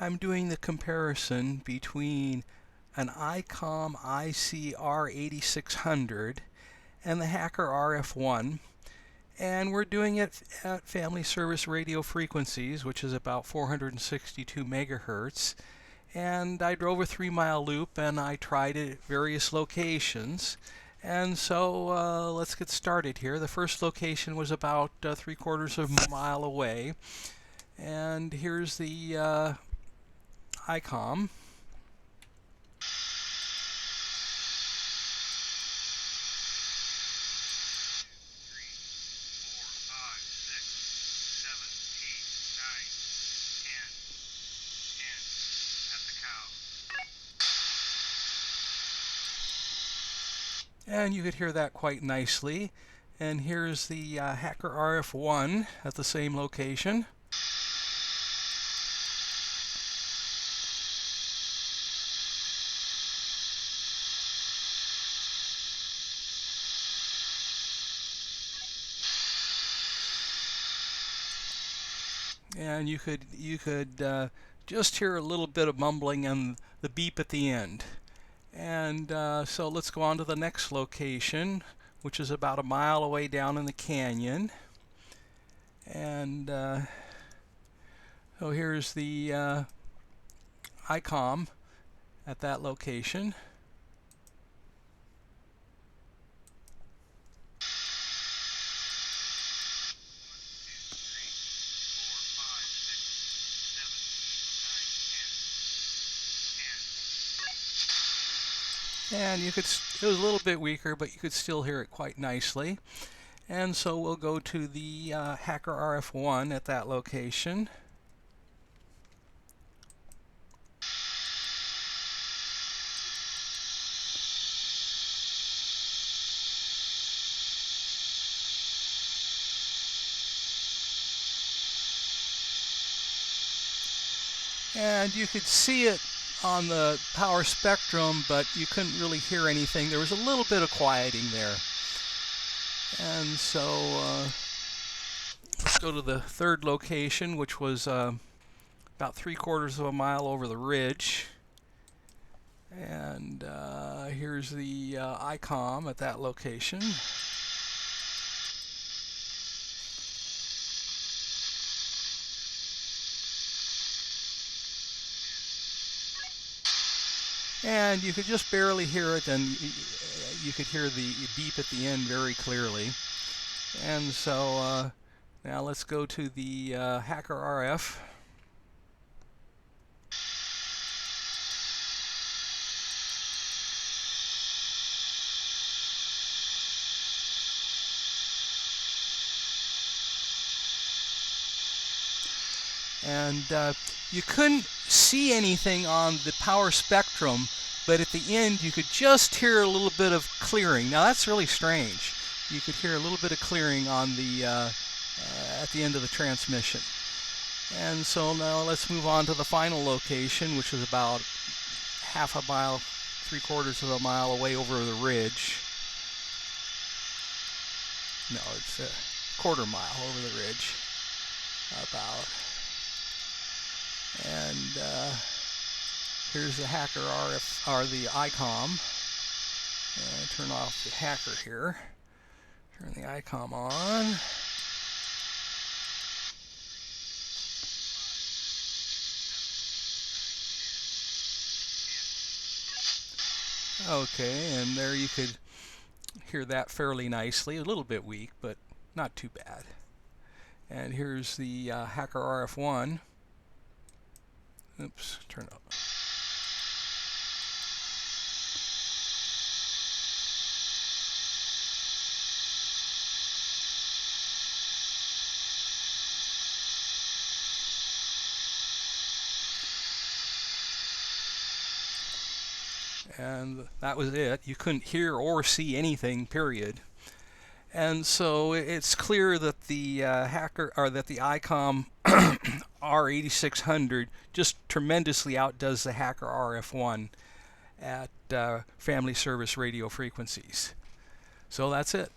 I'm doing the comparison between an Icom IC-R8600 and the HackRF One, and we're doing it at family service radio frequencies, which is about 462 megahertz. And I drove a 3-mile loop and I tried it at various locations. And so let's get started here. The first location was about 3/4 of a mile away. And here's the Icom. And you could hear that quite nicely. And here's the HackRF One at the same location. And you could just hear a little bit of mumbling and the beep at the end. And so let's go on to the next location, which is about a mile away down in the canyon. And so here's the Icom at that location. And it was a little bit weaker, but you could still hear it quite nicely. And so we'll go to the HackRF One at that location. And you could see it on the power spectrum, but you couldn't really hear anything. There was a little bit of quieting there. And so let's go to the third location, which was about 3/4 of a mile over the ridge. And here's the Icom at that location. And you could just barely hear it, and you could hear the beep at the end very clearly. And so now let's go to the HackRF. And you couldn't see anything on the power spectrum, but at the end you could just hear a little bit of clearing. Now that's really strange. You could hear a little bit of clearing on the at the end of the transmission. And so now let's move on to the final location, which is about half a mile, 3/4 of a mile away over the ridge. No, it's a 1/4 mile over the ridge, about. And here's the HackRF, or the Icom. And turn off the Hacker here. Turn the Icom on. Okay, and there you could hear that fairly nicely. A little bit weak, but not too bad. And here's the HackRF One. Oops, turn it up. And that was it. You couldn't hear or see anything, period. And so it's clear that the the Icom R8600 just tremendously outdoes the HackRF One at family service radio frequencies. So that's it.